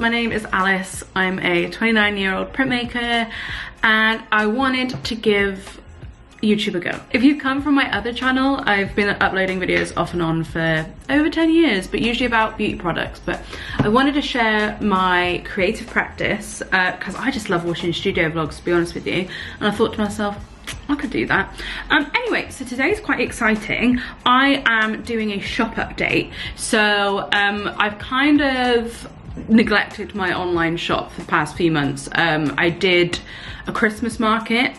up? My name is Alice. I'm a 29-year-old printmaker and I wanted to give YouTube a go. If you come from my other channel, I've been uploading videos off and on for over 10 years, but usually about beauty products. But I wanted to share my creative practice because I just love watching studio vlogs, to be honest with you. And I thought to myself, I could do that. Anyway, so today's quite exciting. I am doing a shop update. So I've kind of neglected my online shop for the past few months. I did a Christmas market,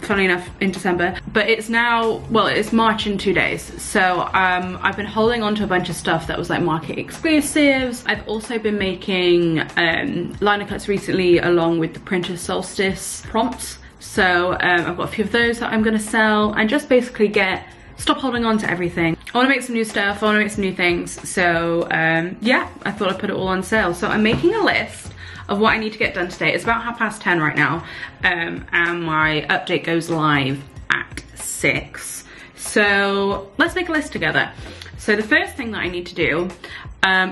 funnily enough, in December, but it's now, well, it's March in 2 days. So I've been holding on to a bunch of stuff that was like market exclusives. I've also been making liner cuts recently along with the Printer's Solstice prompts. So I've got a few of those that I'm gonna sell and just basically stop holding on to everything. I wanna make some new stuff, I wanna make some new things. So yeah, I thought I'd put it all on sale. So I'm making a list of what I need to get done today. It's about 10:30 right now, and my update goes live at 6. So let's make a list together. So the first thing that I need to do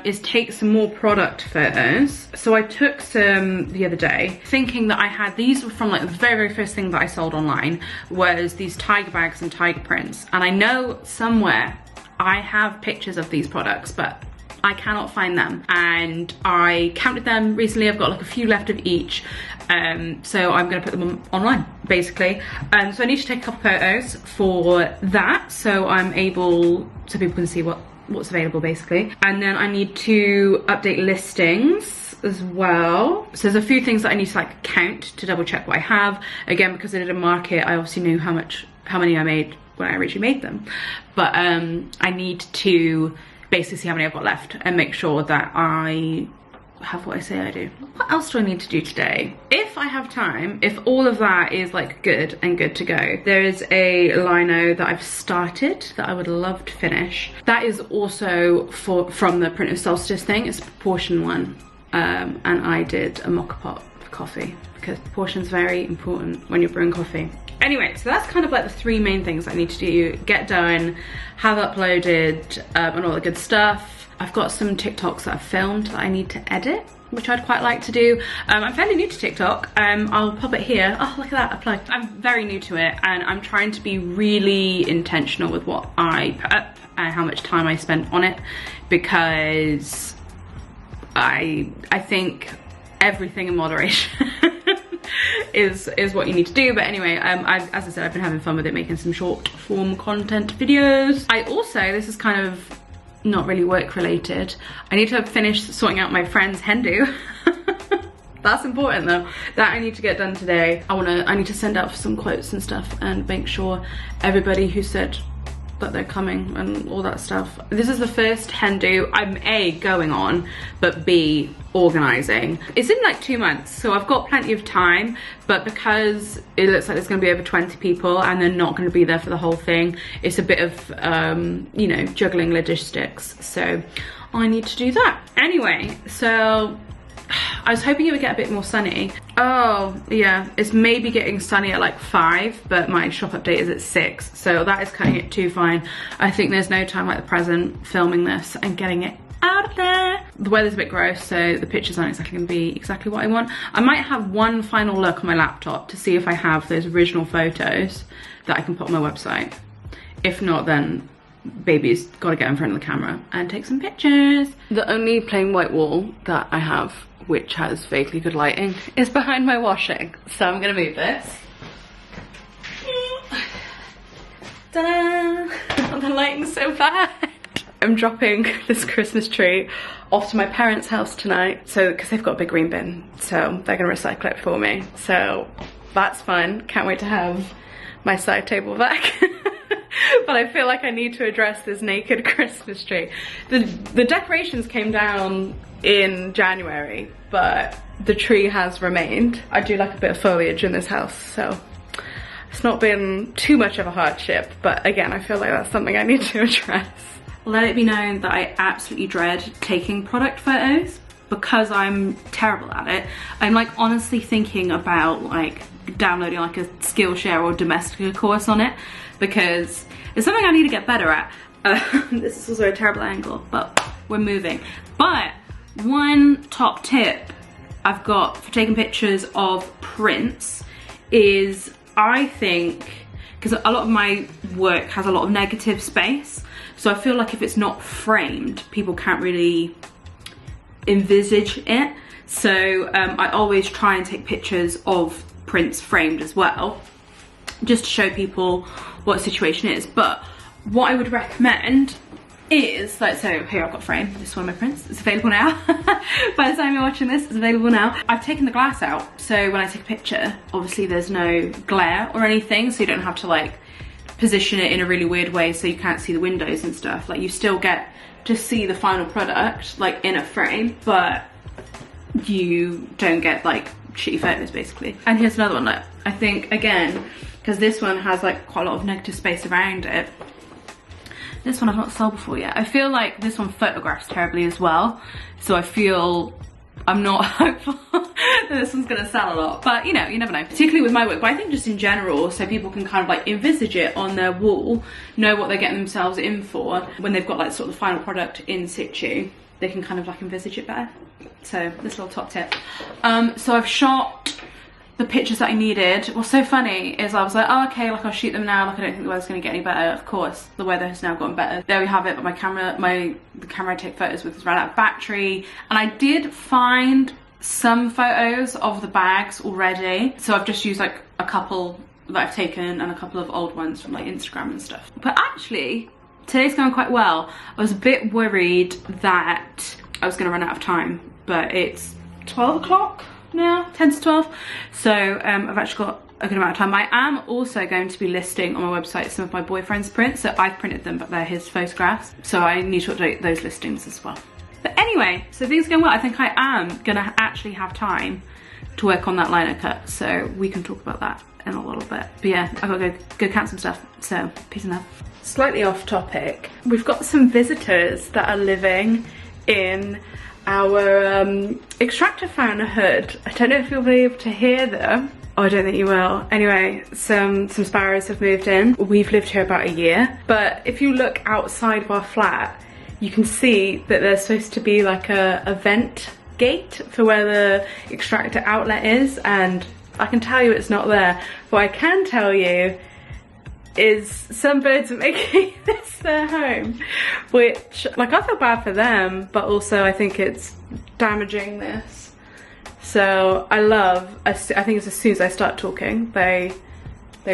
is take some more product photos. So I took some the other day, thinking that I had, these were from like the very first thing that I sold online, was these tiger bags and tiger prints. And I know somewhere I have pictures of these products, but I cannot find them. And I counted them recently, I've got like a few left of each. So I'm gonna put them online, basically. So I need to take a couple photos for that, so so people can see what's available, basically. And then I need to update listings as well. So there's a few things that I need to like count to double check what I have. Again, because I did a market, I obviously knew how many I made when I originally made them. But I need to basically see how many I've got left and make sure that I have what I say I do. What else do I need to do today? If I have time, if all of that is like good and good to go, there is a lino that I've started that I would love to finish. That is also from the Printer's Solstice thing. It's a proportion one, and I did a mocha pot for coffee because proportion's very important when you're brewing coffee. Anyway, so that's kind of like the 3 main things I need to do, get done, have uploaded, and all the good stuff. I've got some TikToks that I've filmed that I need to edit, which I'd quite like to do. I'm fairly new to TikTok. I'll pop it here. Oh, look at that, a plug. I'm very new to it and I'm trying to be really intentional with what I put up and how much time I spend on it, because I think everything in moderation is what you need to do. But anyway, as I said, I've been having fun with it, making some short form content videos. I also, this is kind of not really work related, I need to finish sorting out my friend's hen do. That's important though. That I need to get done today. I need to send out some quotes and stuff and make sure everybody who said that they're coming and all that stuff. This is the first hen do I'm A, going on, but B, organising. It's in like 2 months, so I've got plenty of time, but because it looks like there's gonna be over 20 people and they're not gonna be there for the whole thing, it's a bit of, you know, juggling logistics. So I need to do that. Anyway, so I was hoping it would get a bit more sunny. Oh yeah, it's maybe getting sunny at like 5, but my shop update is at 6, so that is cutting it too fine. I think there's no time like the present filming this and getting it out of there. The weather's a bit gross, so the pictures aren't exactly gonna be exactly what I want. I might have one final look on my laptop to see if I have those original photos that I can put on my website. If not, then baby's gotta get in front of the camera and take some pictures. The only plain white wall that I have, which has vaguely good lighting, is behind my washing. So I'm gonna move this. Ta-da! The lighting's so bad. I'm dropping this Christmas tree off to my parents' house tonight, so because they've got a big green bin, so they're gonna recycle it for me. So that's fun. Can't wait to have my side table back. But I feel like I need to address this naked Christmas tree. The decorations came down in January, but the tree has remained. I do like a bit of foliage in this house, so it's not been too much of a hardship, but again, I feel like that's something I need to address. Let it be known that I absolutely dread taking product photos because I'm terrible at it. I'm like honestly thinking about like downloading like a Skillshare or Domestika course on it, because it's something I need to get better at. This is also a terrible angle, but we're moving. But one top top tip I've got for taking pictures of prints is, I think, because a lot of my work has a lot of negative space, so I feel like if it's not framed, people can't really envisage it. So I always try and take pictures of prints framed as well, just to show people what the situation is. But what I would recommend is, like, so here I've got a frame, this is one of my prints, it's available now. By the time you're watching this, it's available now. I've taken the glass out, so when I take a picture, obviously there's no glare or anything, so you don't have to like position it in a really weird way so you can't see the windows and stuff. Like, you still get to see the final product like in a frame, but you don't get like shitty photos basically. And here's another one, look. I think, again, because this one has like quite a lot of negative space around it, this one I've not sold before yet. I feel like this one photographs terribly as well, so I feel I'm not hopeful that this one's gonna sell a lot. But you know, you never know, particularly with my work, but I think just in general, so people can kind of like envisage it on their wall, know what they're getting themselves in for. When they've got like sort of the final product in situ, they can kind of like envisage it better. So this little top tip. So I've shot the pictures that I needed. What's so funny is I was like, oh, okay, like I'll shoot them now, like I don't think the weather's gonna get any better. Of course, the weather has now gotten better. There we have it, but the camera I take photos with has run out of battery. And I did find some photos of the bags already, so I've just used like a couple that I've taken and a couple of old ones from like Instagram and stuff. But actually, today's going quite well. I was a bit worried that I was gonna run out of time, but it's 12 o'clock now, 10 to 12, so I've actually got a good amount of time. I am also going to be listing on my website some of my boyfriend's prints, so I've printed them but they're his photographs, so I need to update those listings as well. But anyway, so things are going well. I think I am gonna actually have time to work on that liner cut, so we can talk about that in a little bit. But yeah, I've got to go count some stuff, so peace and love. Slightly off topic, we've got some visitors that are living in our extractor fan hood. I don't know if you'll be able to hear them. Oh, I don't think you will. Anyway, some sparrows have moved in. We've lived here about a year, but if you look outside of our flat, you can see that there's supposed to be like a vent gate for where the extractor outlet is, and I can tell you it's not there. What I can tell you is some birds are making this their home, which, like, I feel bad for them, but also I think it's damaging this. So I think it's as soon as I start talking, they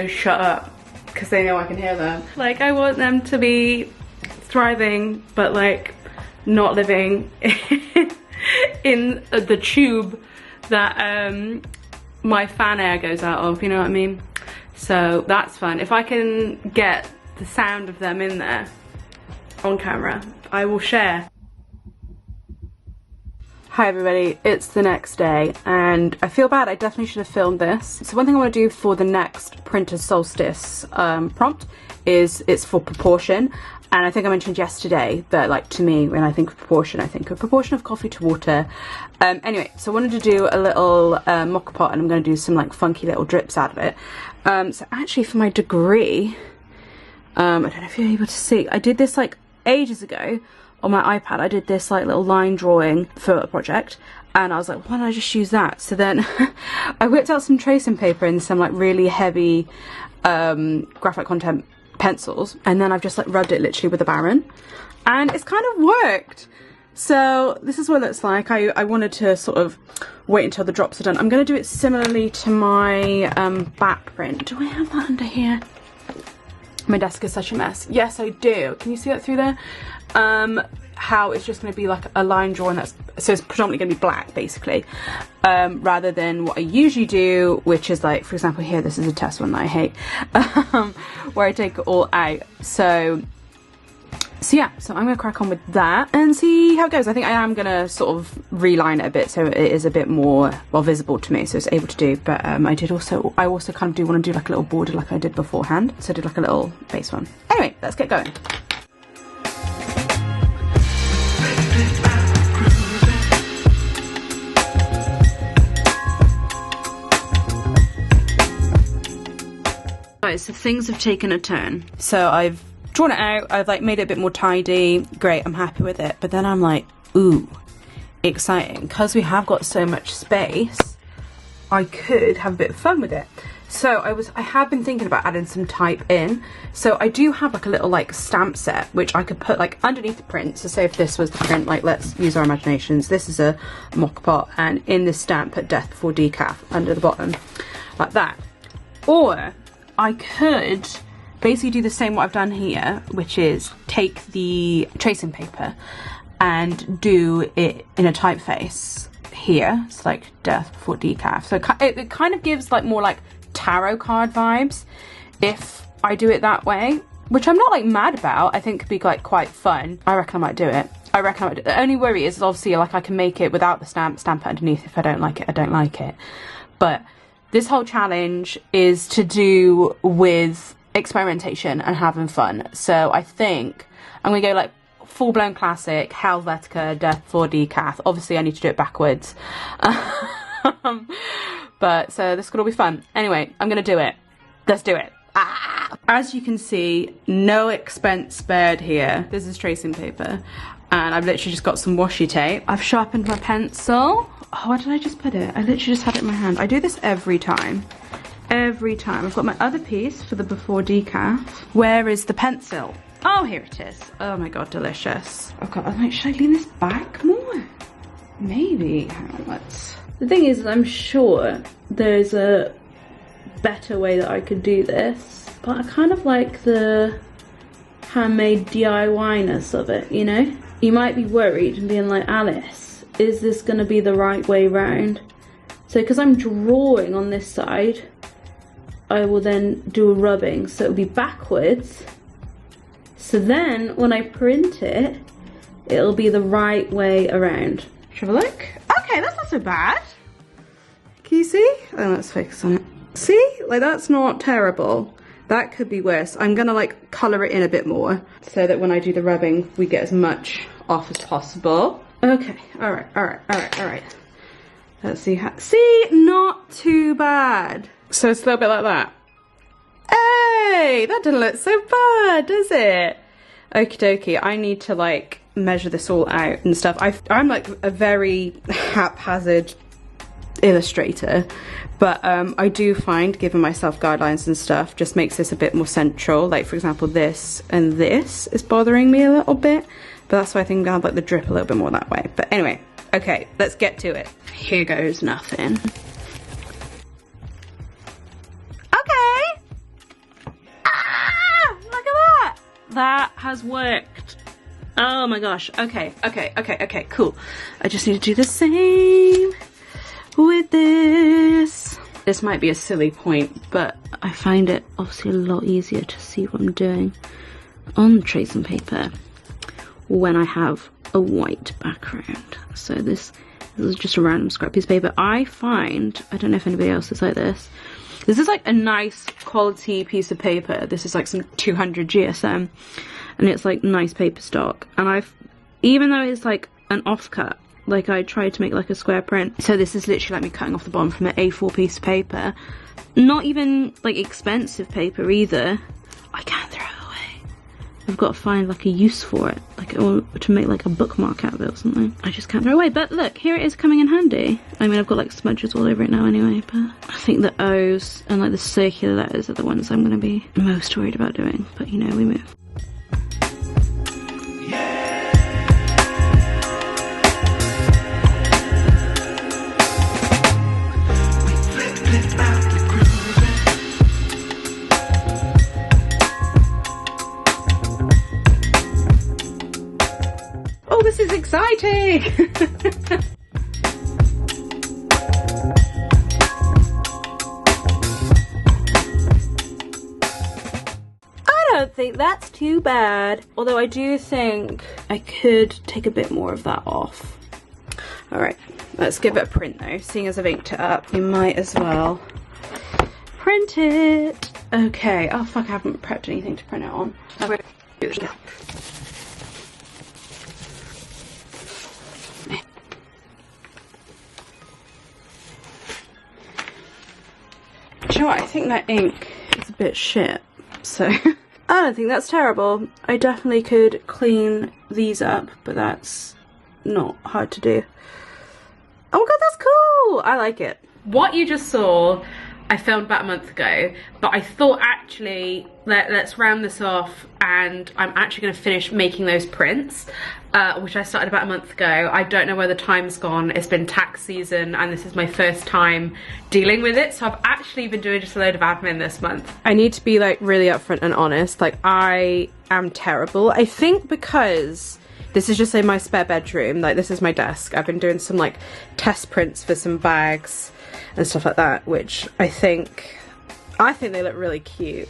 shut up because they know I can hear them. Like, I want them to be thriving, but like not living in the tube that my fan air goes out of, you know what I mean? So that's fun. If I can get the sound of them in there on camera, I will share. Hi everybody, it's the next day and I feel bad, I definitely should have filmed this. So one thing I want to do for the next Printer's Solstice prompt is it's for proportion. And I think I mentioned yesterday that, like, to me, when I think of proportion of coffee to water. Anyway, so I wanted to do a little mocha pot, and I'm going to do some like funky little drips out of it. So actually for my degree, I don't know if you're able to see, I did this like ages ago on my iPad. I did this like little line drawing for a project, and I was like, why don't I just use that? So then I whipped out some tracing paper and some like really heavy graphite content pencils, and then I've just like rubbed it literally with a Baron, and it's kind of worked. So this is what it looks like. I wanted to sort of wait until the drops are done. I'm going to do it similarly to my back print. Do I have that under here? My desk is such a mess. Yes, I do. Can you see that through there? How it's just going to be like a line drawing that's, so it's predominantly going to be black basically, rather than what I usually do, which is like, for example here, this is a test one that I hate, where I take it all out. So yeah, so I'm going to crack on with that and see how it goes. I think I am going to sort of reline it a bit so it is a bit more, well, visible to me, so it's able to do. But I also kind of do want to do like a little border like I did beforehand, so I did like a little base one. Anyway, let's get going. So things have taken a turn. So I've drawn it out, I've like made it a bit more tidy. Great, I'm happy with it. But then I'm like, ooh, exciting. Because we have got so much space, I could have a bit of fun with it. So I have been thinking about adding some type in. So I do have like a little like stamp set which I could put like underneath the print. So say if this was the print, like let's use our imaginations, this is a mock pot, and in this stamp put death before decaf under the bottom like that. Or I could basically do the same what I've done here, which is take the tracing paper and do it in a typeface here. It's like death before decaf. So it kind of gives like more like tarot card vibes if I do it that way, which I'm not like mad about. I think could be like quite fun. I reckon I might do it. I reckon I might do it. The only worry is obviously like I can make it without the stamp it underneath. If I don't like it, I don't like it. But this whole challenge is to do with experimentation and having fun. So I think I'm gonna go like full-blown classic, Helvetica, death before decaf. Obviously I need to do it backwards. But so this could all be fun. Anyway, I'm gonna do it. Let's do it. Ah! As you can see, no expense spared here. This is tracing paper, and I've literally just got some washi tape. I've sharpened my pencil. Oh, where did I just put it? I literally just had it in my hand. I do this every time. Every time. I've got my other piece for the before decaf. Where is the pencil? Oh, here it is. Oh my god, delicious. I'm like, should I lean this back more? Maybe. Hang on, let's. The thing is, I'm sure there's a better way that I could do this, but I kind of like the handmade DIY-ness of it, you know? You might be worried and being like, Alice, is this gonna be the right way round? So, because I'm drawing on this side, I will then do a rubbing, so it'll be backwards. So then, when I print it, it'll be the right way around. Should we have a look? Okay, that's not so bad. Can you see? Oh, let's focus on it. See? Like, that's not terrible. That could be worse. I'm gonna like colour it in a bit more so that when I do the rubbing, we get as much off as possible. Okay, alright. Let's see how, see, not too bad. So it's a little bit like that. Hey, that doesn't look so bad, does it? Okie dokie, I need to like measure this all out and stuff. I'm like a very haphazard illustrator, but I do find giving myself guidelines and stuff just makes this a bit more central. Like for example, this and this is bothering me a little bit, but that's why I think I'm gonna have like the drip a little bit more that way. But anyway, okay, let's get to it. Here goes nothing. Okay. Ah, look at that. That has worked. Oh my gosh. Okay, cool. I just need to do the same with this. This might be a silly point, but I find it obviously a lot easier to see what I'm doing on the tracing paper when I have a white background. So this is just a random scrap piece of paper. I find, I don't know if anybody else is like this, this is like a nice quality piece of paper. This is like some 200 GSM, and it's like nice paper stock. And even though it's like an offcut, like I tried to make like a square print. So this is literally like me cutting off the bottom from an A4 piece of paper. Not even like expensive paper either. I can't throw it away. I've got to find like a use for it, like or to make like a bookmark out of it or something. I just can't throw it away. But look, here it is coming in handy. I mean, I've got like smudges all over it now anyway, but I think the O's and like the circular letters are the ones I'm going to be most worried about doing. But you know, we move. Oh, this is exciting! I don't think that's too bad. Although I do think I could take a bit more of that off. Alright, let's give it a print though. Seeing as I've inked it up, you might as well print it. Okay, oh fuck, I haven't prepped anything to print it on. Do you know what? I think that ink is a bit shit, so I don't think that's terrible. I definitely could clean these up, but that's not hard to do. Oh my god, that's cool! I like it. What you just saw, I filmed about a month ago, but I thought actually, let's round this off, and I'm actually going to finish making those prints, which I started about a month ago. I don't know where the time's gone. It's been tax season, and this is my first time dealing with it, so I've actually been doing just a load of admin this month. I need to be like really upfront and honest. Like, I am terrible. I think because this is just in my spare bedroom, like this is my desk. I've been doing some like test prints for some bags and stuff like that, which I think they look really cute.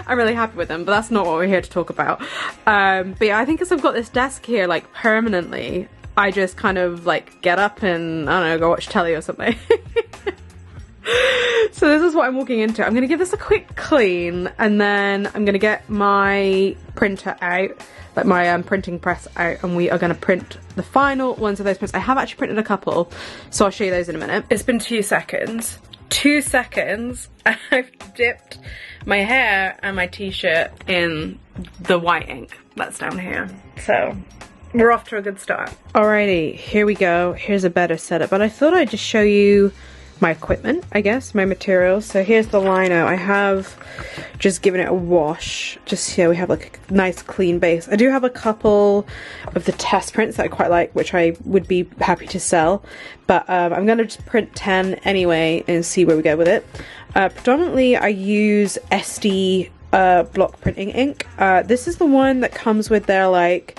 I'm really happy with them, but that's not what we're here to talk about. But yeah, I think as I've got this desk here like permanently, I just kind of like get up and, I don't know, go watch telly or something. So this is what I'm walking into. I'm gonna give this a quick clean, and then I'm gonna get my printer out, like my printing press out, and we are gonna print the final ones of those prints. I have actually printed a couple, so I'll show you those in a minute. It's been 2 seconds. 2 seconds, I've dipped my hair and my t-shirt in the white ink that's down here. So we're off to a good start. Alrighty, here we go. Here's a better setup, but I thought I'd just show you my equipment, I guess, my materials. So here's the lino. I have just given it a wash, just here we have like a nice clean base. I do have a couple of the test prints that I quite like, which I would be happy to sell, but I'm gonna just print 10 anyway and see where we go with it. Predominantly I use SD block printing ink. This is the one that comes with their like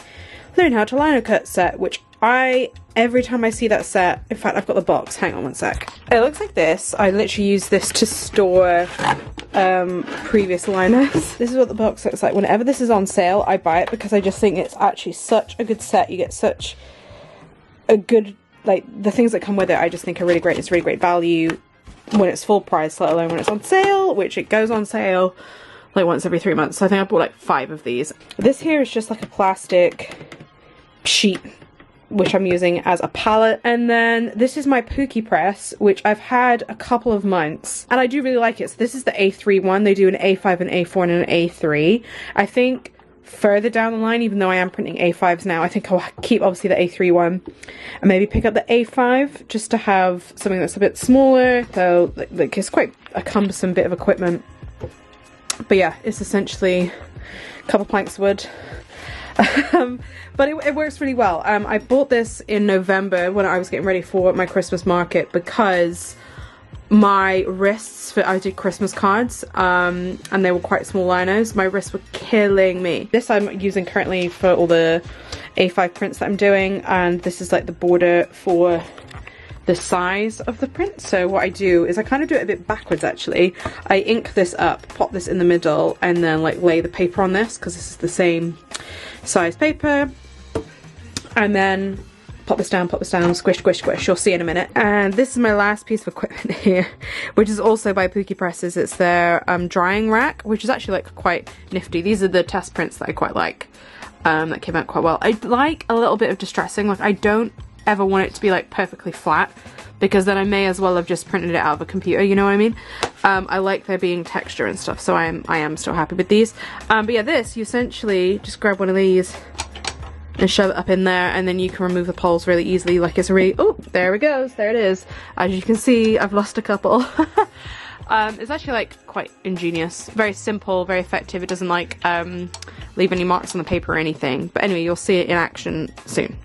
learn how to lino cut set, which every time I see that set, in fact I've got the box, hang on one sec. It looks like this. I literally use this to store previous liners. This is what the box looks like. Whenever this is on sale, I buy it because I just think it's actually such a good set. You get such a good, like, the things that come with it I just think are really great. It's really great value when it's full price, let alone when it's on sale, which it goes on sale like once every 3 months. So I think I bought like 5 of these. This here is just like a plastic sheet which I'm using as a palette, and then this is my Pookie press, which I've had a couple of months and I do really like it. So this is the A3 one. They do an A5, an A4 and an A3. I think further down the line, even though I am printing A5s now, I think I'll keep obviously the A3 one and maybe pick up the A5 just to have something that's a bit smaller, though like it's quite a cumbersome bit of equipment. But yeah, it's essentially a couple planks of wood. But it works really well. I bought this in November when I was getting ready for my Christmas market because my wrists for, I did Christmas cards, and they were quite small liners. My wrists were killing me. This I'm using currently for all the A5 prints that I'm doing, and this is like the border for the size of the print. So what I do is I kind of do it a bit backwards actually. I ink this up, pop this in the middle, and then like lay the paper on this because this is the same size paper, and then pop this down, squish, squish, squish. You'll see in a minute. And this is my last piece of equipment here, which is also by Pookie Presses. It's their drying rack, which is actually like quite nifty. These are the test prints that I quite like, that came out quite well. I like a little bit of distressing. Like I don't ever want it to be like perfectly flat, because then I may as well have just printed it out of a computer, you know what I mean? I like there being texture and stuff, so I am still happy with these. But yeah, this, you essentially just grab one of these and shove it up in there, and then you can remove the poles really easily. Like it's a really, oh, there it goes, there it is. As you can see, I've lost a couple. It's actually like quite ingenious, very simple, very effective. It doesn't like leave any marks on the paper or anything. But anyway, you'll see it in action soon.